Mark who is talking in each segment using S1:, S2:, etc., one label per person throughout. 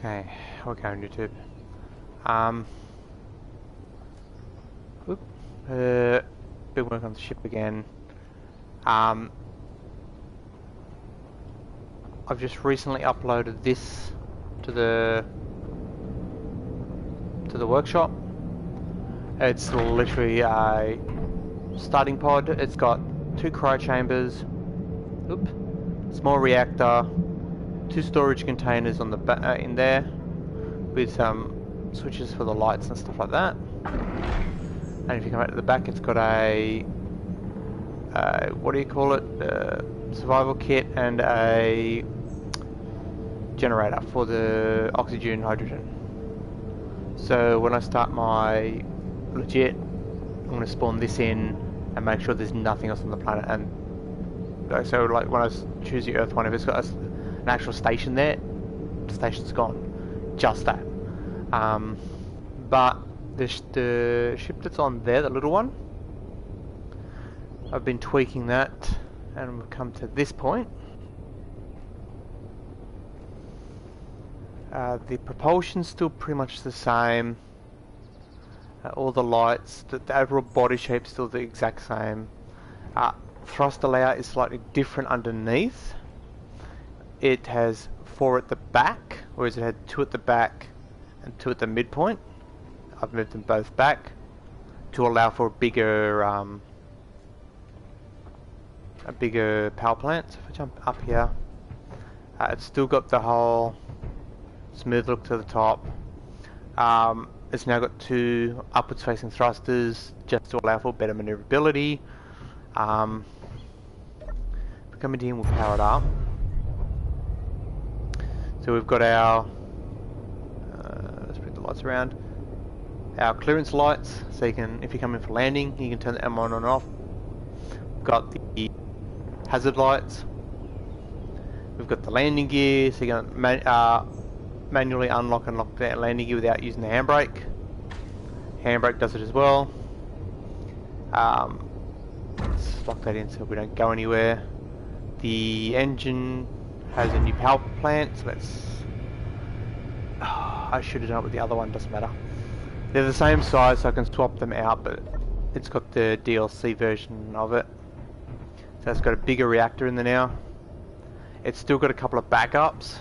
S1: Okay, we're going YouTube. Oop, been working on the ship again. I've just recently uploaded this to the workshop. It's literally a starting pod. It's got 2 cryo chambers, small reactor, 2 storage containers on the in there, with switches for the lights and stuff like that. And if you come out to the back, it's got a what do you call it? Survival kit and a generator for the oxygen and hydrogen. So when I start my legit, I'm going to spawn this in and make sure there's nothing else on the planet. And so like when I choose the Earth one, if it's got an actual station there, the station's gone. Just that. But the ship that's on there, the little one, I've been tweaking that, and we've come to this point. The propulsion's still pretty much the same. All the lights, the overall body shape's still the exact same. Thruster layout is slightly different underneath. It has 4 at the back, whereas it had 2 at the back and 2 at the midpoint. I've moved them both back to allow for a bigger power plant. So if I jump up here, it's still got the whole smooth look to the top. It's now got 2 upwards facing thrusters just to allow for better maneuverability. Coming in, we'll power it up. So we've got our let's bring the lights around. Our clearance lights, so you can, if you come in for landing, you can turn them on and off. We've got the hazard lights. We've got the landing gear, so you can manually unlock and lock that landing gear without using the handbrake. Handbrake does it as well. Let's lock that in so we don't go anywhere. The engine has a new power plant, so that's... I should have done it with the other one, doesn't matter. They're the same size, so I can swap them out, but it's got the DLC version of it. So it's got a bigger reactor in there now. It's still got a couple of backups.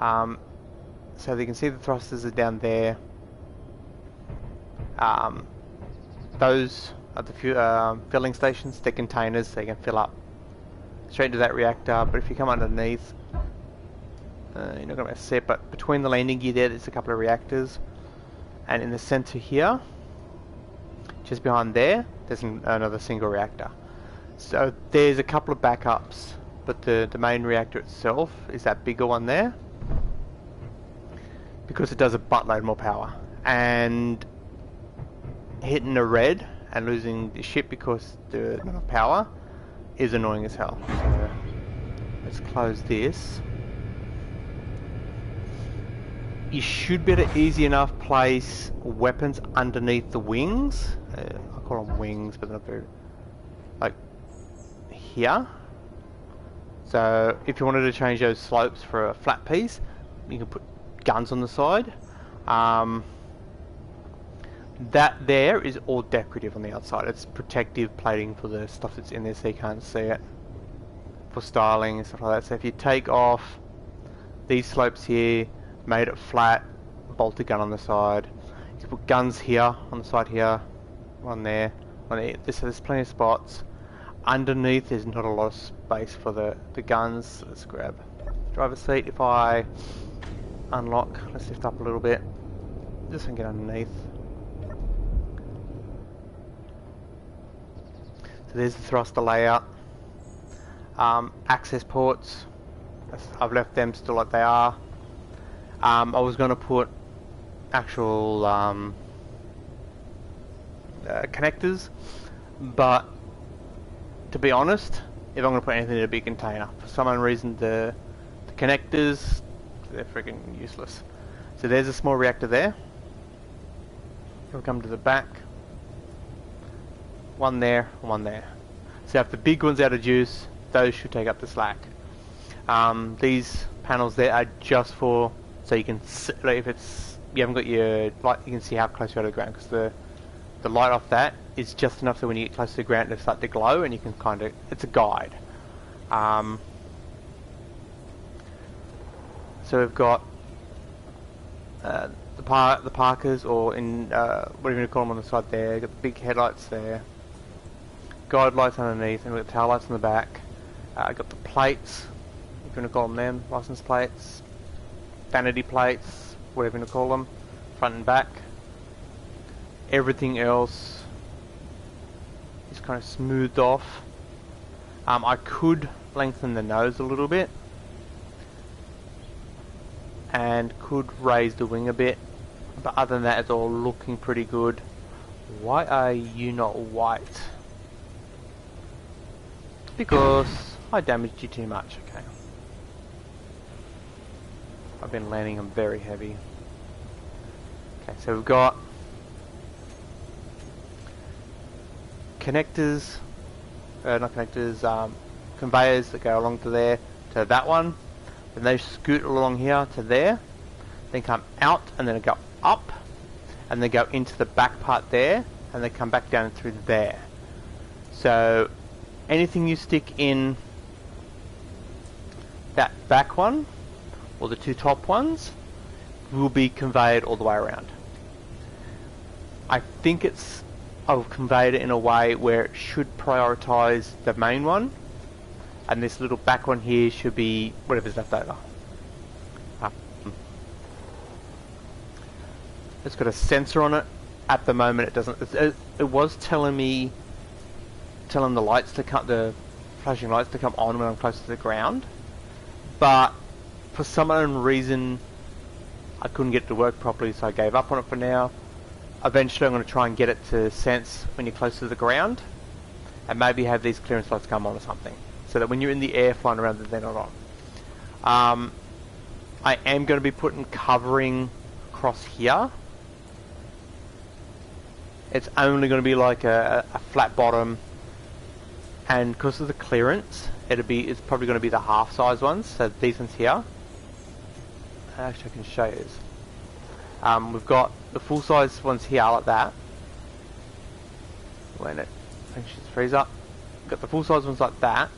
S1: So you can see the thrusters are down there. Those are the filling stations. They're containers, so you can fill up straight into that reactor. But if you come underneath, you're not going to see it, but between the landing gear there's a couple of reactors. And in the center here, just behind there, there's another single reactor. So there's a couple of backups, but the main reactor itself is that bigger one there, because it does a buttload more power. And hitting a red and losing the ship because there's not enough power is annoying as hell. So let's close this. You should be able to easy enough place weapons underneath the wings. I call them wings, but they're not very... like here. So if you wanted to change those slopes for a flat piece, you can put guns on the side. That there is all decorative on the outside. It's protective plating for the stuff that's in there, so you can't see it. For styling and stuff like that. So if you take off these slopes here, made it flat, bolt a gun on the side. You can put guns here, on the side here, one there, one there. So there's plenty of spots. Underneath there's not a lot of space for the guns. Let's grab the driver's seat. If I unlock, let's lift up a little bit, just so I can get underneath. So there's the thruster layout. Access ports, I've left them still like they are. I was going to put actual connectors, but to be honest, if I'm going to put anything in a big container, for some unknown reason the connectors, they're freaking useless. So there's a small reactor there. We'll come to the back. One there, one there. So if the big one's out of juice, those should take up the slack. These panels there are just for So you can like, if it's you haven't got your light, you can see how close you are to the ground, because the light off that is just enough so when you get close to the ground it'll start to glow, and you can kind of, it's a guide. So we've got the Parkers, or in whatever you want to call them, on the side there. You've got the big headlights there, guide lights underneath, and we've got tail lights in the back. I've got the plates, if you want to call them, license plates, vanity plates, whatever you want to call them, front and back. Everything else is kind of smoothed off. I could lengthen the nose a little bit, and could raise the wing a bit, but other than that it's all looking pretty good. Why are you not white? Because I damaged you too much. Okay, I've been landing them very heavy. Okay, so we've got connectors, not connectors, conveyors that go along to there, to that one. Then they scoot along here to there, then come out, and then go up, and then go into the back part there, and they come back down through there. So anything you stick in that back one, or the two top ones, will be conveyed all the way around. I think I've conveyed it in a way where it should prioritise the main one, and this little back one here should be whatever's left over. It's got a sensor on it. At the moment it doesn't. It was telling the lights to come, the flashing lights to come on when I'm close to the ground, but for some unknown reason I couldn't get it to work properly, so I gave up on it for now. Eventually I'm going to try and get it to sense when you're close to the ground, and maybe have these clearance lights come on or something, so that when you're in the air flying around they're not on. I am going to be putting covering across here. It's only going to be like a flat bottom, and because of the clearance it's probably going to be the half size ones, so these ones here. Actually I can show you this. We've got the full size ones here like that. When it finishes freeze up, we've got the full size ones like that,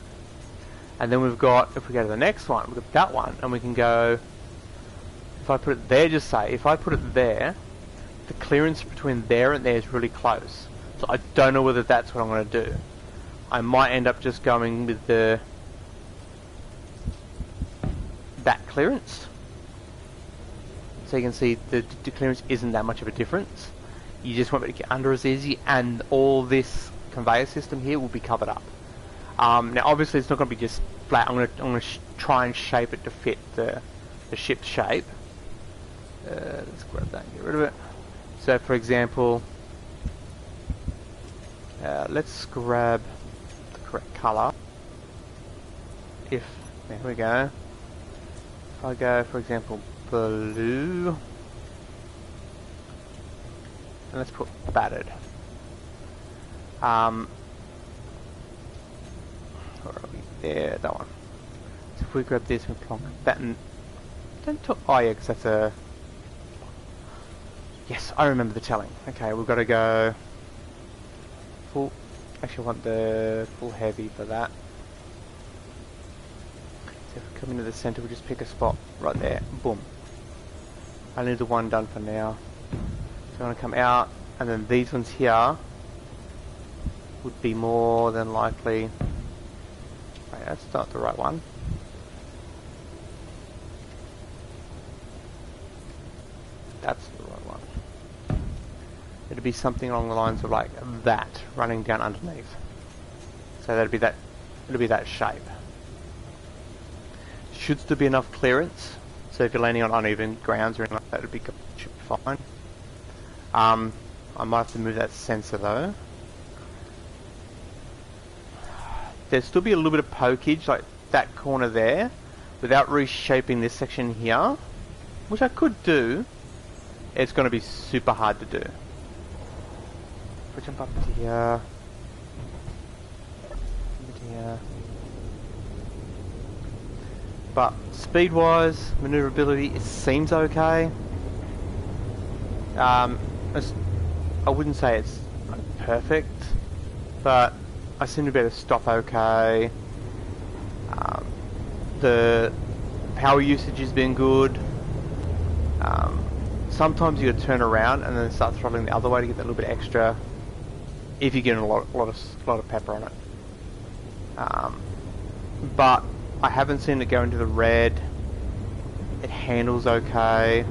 S1: and then we've got, if we go to the next one, we've got that one, and we can go, if I put it there, just say, if I put it there, the clearance between there and there is really close. So I don't know whether that's what I'm going to do. I might end up just going with that clearance. So you can see the clearance isn't that much of a difference. You just won't be able to get under as easy, and all this conveyor system here will be covered up. Now obviously it's not going to be just flat. I'm going to try and shape it to fit the ship's shape. Let's grab that and get rid of it. So for example, let's grab the correct colour. There we go. If I go, for example, blue, and let's put battered. Where are we? There, that one. So if we grab this and plonk that in, oh yeah, because that's a, yes, I remember the telling. Okay, we've got to go full, actually I want the full heavy for that. So if we come into the centre, we'll just pick a spot right there, boom. I need the one done for now. So I'm going to come out, and then these ones here would be more than likely, wait, that's not the right one. That's the right one. It'd be something along the lines of like that, running down underneath. So that'd be that, it'll be that shape. Should still be enough clearance, so if you're landing on uneven grounds or anything like that, should be fine. I might have to move that sensor though. There'll still be a little bit of pokage, like that corner there, without reshaping this section here, which I could do. It's going to be super hard to do. If we jump up to here, But speed-wise, maneuverability, it seems okay. I wouldn't say it's perfect, but I seem to be able to stop okay. The power usage has been good. Sometimes you gotta turn around and then start throttling the other way to get that little bit extra, if you're getting a lot of pepper on it. But I haven't seen it go into the red. It handles okay.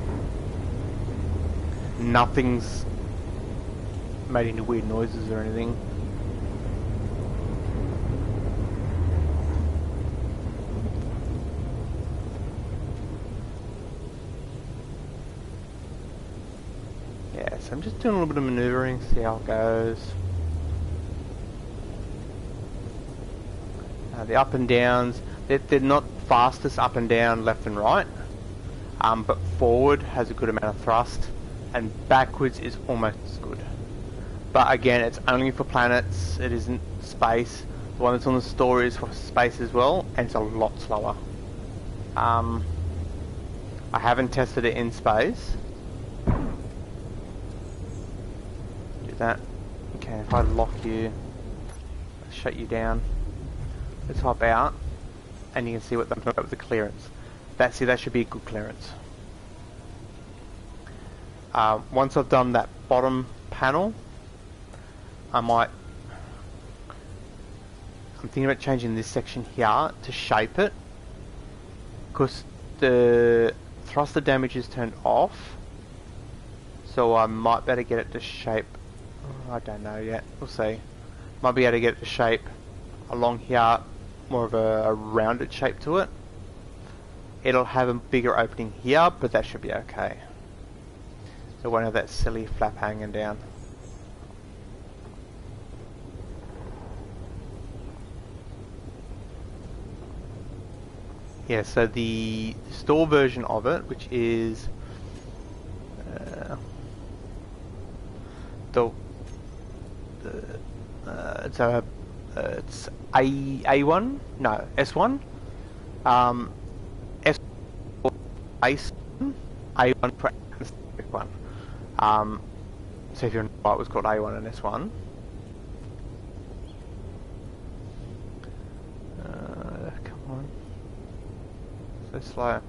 S1: Nothing's made any weird noises or anything. Yeah, so I'm just doing a little bit of maneuvering, see how it goes. The up and downs, they're not fastest up and down, left and right, but forward has a good amount of thrust, and backwards is almost as good. But again, it's only for planets, it isn't space. The one that's on the store is for space as well, and it's a lot slower. I haven't tested it in space. Do that. Okay, if I lock you, shut you down. Let's hop out, and you can see what I'm talking about with the clearance. That should be a good clearance. Once I've done that bottom panel, I'm thinking about changing this section here to shape it, because the thruster damage is turned off, so I might better get it to shape. I don't know yet, we'll see. Might be able to get it to shape along here, more of a rounded shape to it. It'll have a bigger opening here, but that should be okay. It won't have that silly flap hanging down. Yeah, so the store version of it, which is it's A1, no, S1, S A1 for atmospheric one. So if you're right, it was called A1 and S1. Come on, so slow.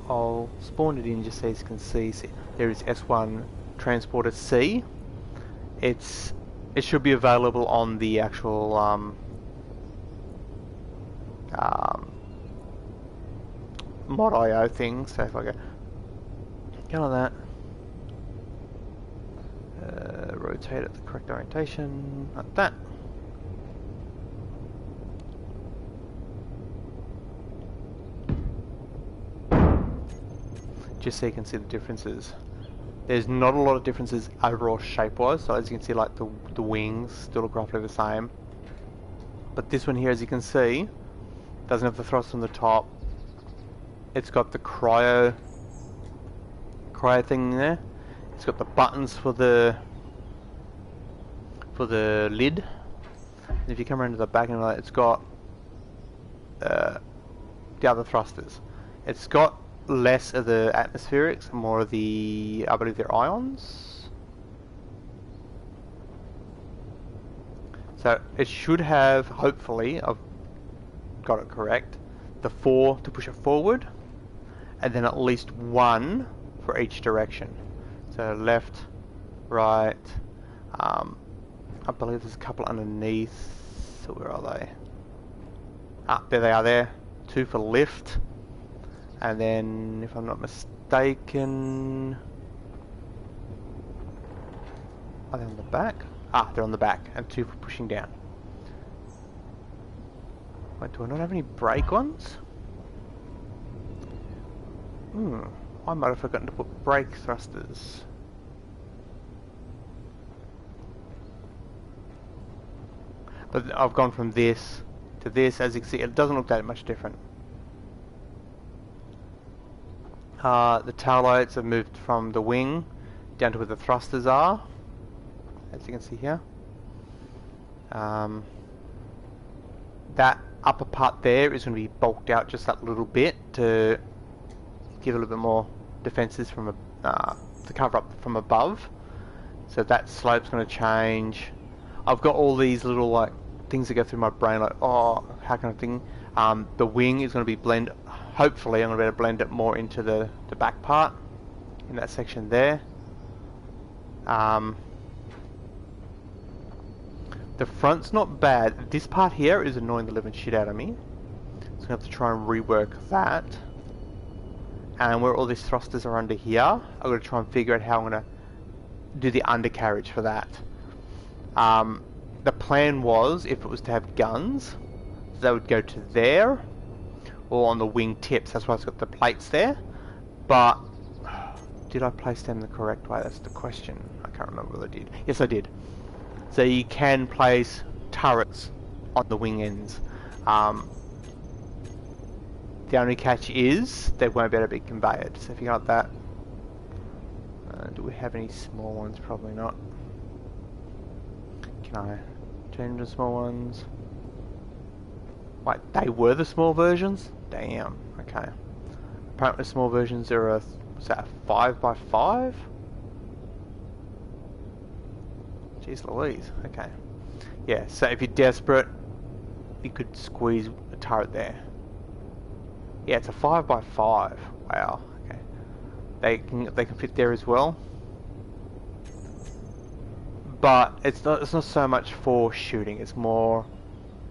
S1: I'll spawn it in just so you can see. There is S1 Transporter C. It should be available on the actual mod.io thing. So if I go on that, rotate it the correct orientation, like that. Just so you can see the differences. There's not a lot of differences overall shape-wise, so as you can see, like the wings still look roughly the same. But this one here, as you can see, doesn't have the thrust on the top. It's got the cryo thing there. It's got the buttons for the lid. And if you come around to the back and it's got the other thrusters. It's got less of the atmospherics and more of the, I believe they're ions. So it should have, hopefully, I've got it correct, the 4 to push it forward, and then at least 1 for each direction. So left, right, I believe there's a couple underneath, so where are they? Ah, there they are there. 2 for lift. And then, if I'm not mistaken, are they on the back? Ah, they're on the back, and 2 for pushing down. Wait, do I not have any brake ones? I might have forgotten to put brake thrusters. But I've gone from this to this, as you can see, it doesn't look that much different. The tail lights have moved from the wing down to where the thrusters are, as you can see here. That upper part there is going to be bulked out just that little bit to give a little bit more defences from to cover up from above. So that slope's going to change. I've got all these little like things that go through my brain, like, oh, how can I think? The wing is going to be blend. Hopefully, I'm going to be able to blend it more into the back part in that section there. The front's not bad. This part here is annoying the living shit out of me. So I'm going to have to try and rework that. And where all these thrusters are under here, I've got to try and figure out how I'm going to do the undercarriage for that. The plan was, if it was to have guns, they would go to there, or on the wing tips. That's why it's got the plates there. But did I place them the correct way? That's the question. I can't remember whether I did. Yes, I did. So you can place turrets on the wing ends. The only catch is they won't be able to be conveyed. So if you got that, do we have any small ones? Probably not. Can I turn to small ones? Wait, they were the small versions? Damn. Okay. Apparently, small versions are a, what's that, a 5x5? Jeez Louise. Okay. Yeah. So if you're desperate, you could squeeze a turret there. Yeah, it's a 5x5. Wow. Okay. They can fit there as well. But it's not so much for shooting. It's more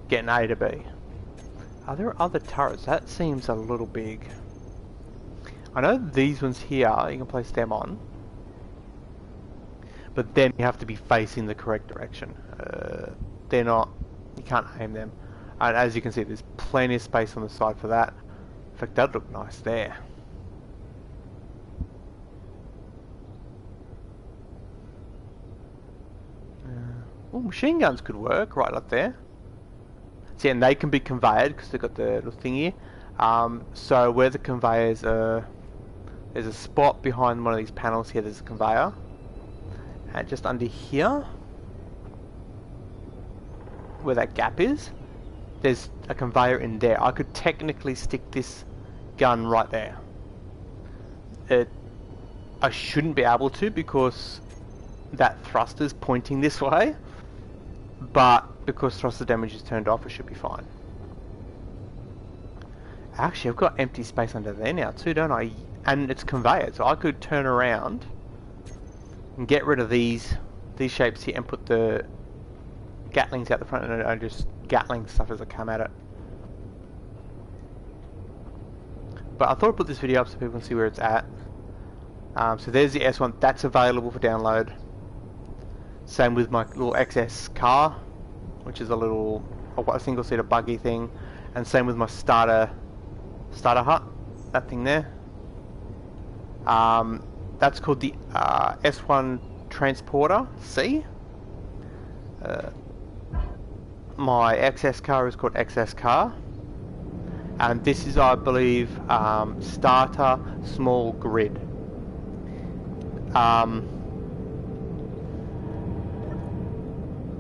S1: getting A to B. Are there other turrets? That seems a little big. I know these ones here, you can place them on. But then you have to be facing the correct direction. They're not, you can't aim them. And as you can see, there's plenty of space on the side for that. In fact, that'd look nice there. Oh, machine guns could work right up there. See, and they can be conveyed because they've got the little thing here. So where the conveyors are, there's a spot behind one of these panels here. There's a conveyor, and just under here, where that gap is, there's a conveyor in there. I could technically stick this gun right there. I shouldn't be able to because that thruster's pointing this way, but because thruster damage is turned off, it should be fine. Actually, I've got empty space under there now too, don't I? And it's conveyed, so I could turn around and get rid of these shapes here and put the Gatlings out the front, and I just Gatling stuff as I come at it. But I thought I'd put this video up so people can see where it's at. So there's the S1, that's available for download. Same with my little XS car, which is a single-seater buggy thing, and same with my starter hut, that thing there. That's called the S1 Transporter C. My XS car is called XS car, and this is, I believe, starter small grid.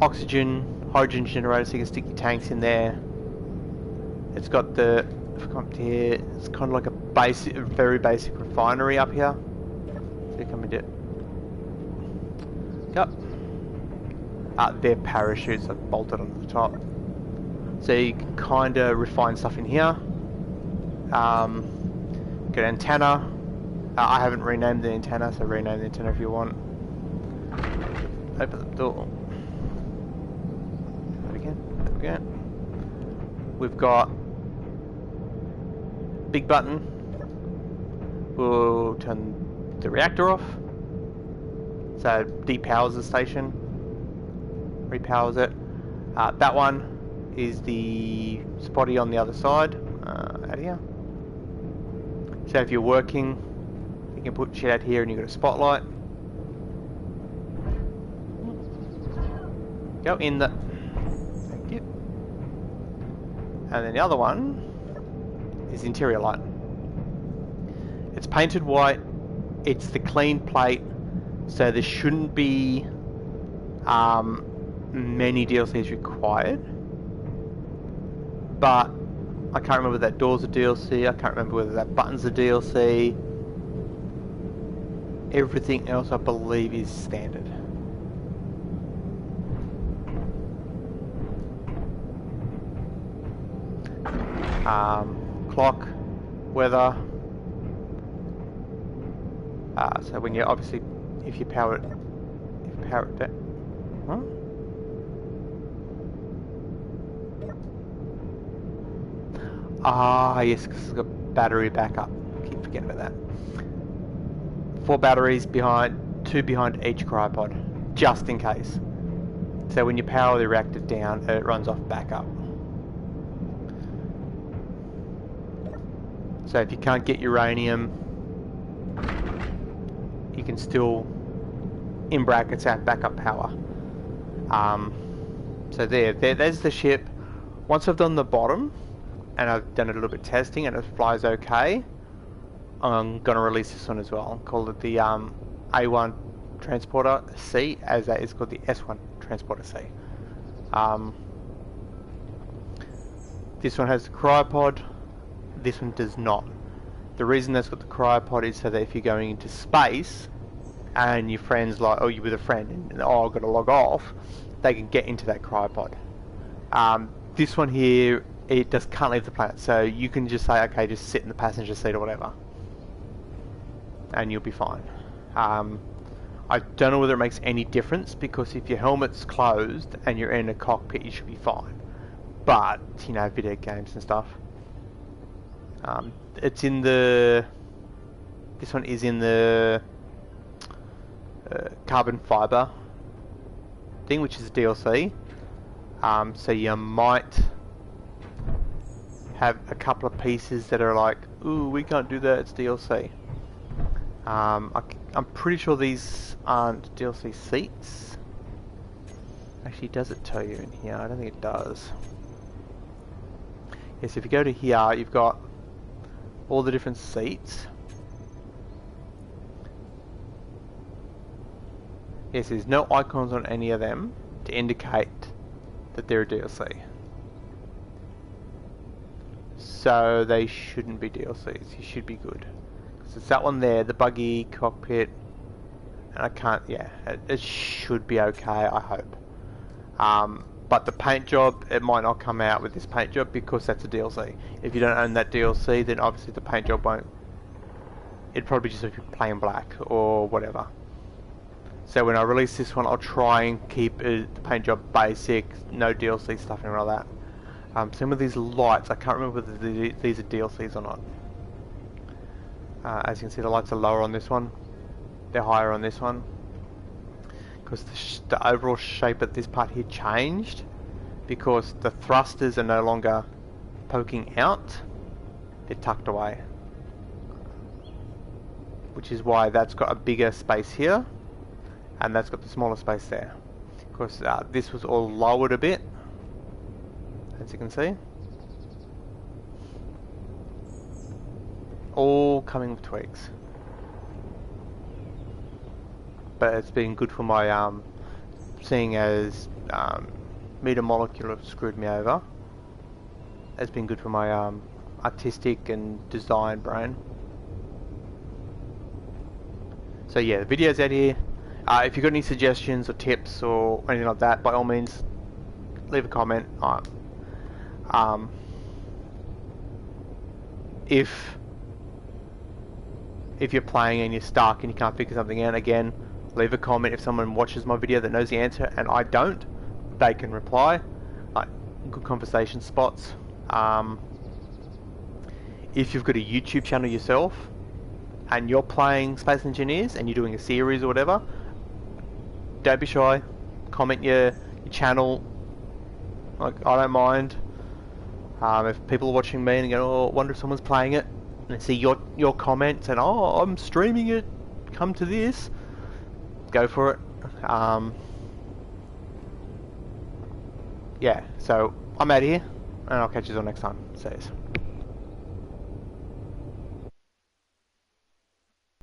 S1: Oxygen, hydrogen generator, so you can stick your tanks in there. It's got the, if I come up to here, it's kind of like a very basic refinery up here. So you come into it. Yep. They're parachutes that bolted onto the top. So you can kind of refine stuff in here. Got antenna. I haven't renamed the antenna, so rename the antenna if you want. Open the door. Again. We've got big button. We'll turn the reactor off. So depowers the station. Repowers it. That one is the spotty on the other side. Out here. So if you're working, you can put shit out here and you've got a spotlight. Go in the... Thank you. And then the other one is the interior light. It's painted white. It's the clean plate. So there shouldn't be many DLCs required, but I can't remember whether that door's a DLC, I can't remember whether that button's a DLC. Everything else I believe is standard. Clock, weather. So when you obviously, if you power it down. Huh? Ah, yes, because it's got battery backup. I keep forgetting about that. 4 batteries behind, 2 behind each cryopod, just in case. So when you power the reactor down, it runs off backup. So if you can't get uranium, you can still, in brackets, have backup power. So there's the ship. Once I've done the bottom, and I've done a little bit of testing and it flies okay, I'm going to release this one as well. Call it the A1 Transporter C, as that is called the S1 Transporter C. This one has the cryopod, this one does not. The reason that's got the cryopod is so that if you're going into space and your friend's like, oh, you're with a friend and oh, I've got to log off, they can get into that cryopod. This one here, it just can't leave the planet, so you can just say, okay, just sit in the passenger seat or whatever, and you'll be fine. I don't know whether it makes any difference, because if your helmet's closed and you're in a cockpit, you should be fine. But, you know, video games and stuff. It's in the... This one is in the carbon fiber thing, which is a DLC. So you might have a couple of pieces that are like, ooh, we can't do that, it's DLC. I'm pretty sure these aren't DLC seats. Actually, does it tell you in here? I don't think it does. Yes, if you go to here, you've got all the different seats. Yes, there's no icons on any of them to indicate that they're a DLC. So they shouldn't be DLCs, you should be good. Because it's that one there, the buggy cockpit, and I can't, yeah, it should be okay, I hope. But the paint job, it might not come out with this paint job because that's a DLC. If you don't own that DLC, then obviously the paint job won't, it'd probably just be plain black or whatever. So when I release this one, I'll try and keep the paint job basic, no DLC stuff and all that. Some of these lights, I can't remember whether these are DLCs or not. As you can see, the lights are lower on this one. They're higher on this one. Because the overall shape of this part here changed. Because the thrusters are no longer poking out. They're tucked away. Which is why that's got a bigger space here. And that's got the smaller space there. Because this was all lowered a bit, as you can see. All coming with tweaks. But it's been good for my, seeing as Meter Molecule have screwed me over. It's been good for my artistic and design brain. So yeah, the video's out here. If you've got any suggestions or tips or anything like that, by all means, leave a comment. If you're playing and you're stuck and you can't figure something out, again, leave a comment. If someone watches my video that knows the answer and I don't, they can reply. Good conversation spots. If you've got a YouTube channel yourself and you're playing Space Engineers and you're doing a series or whatever, don't be shy. Comment your channel. Like, I don't mind. If people are watching me and go, oh, I wonder if someone's playing it, and they see your comments and, oh, I'm streaming it, come to this, go for it. Yeah, so I'm out of here, and I'll catch you all next time. See you.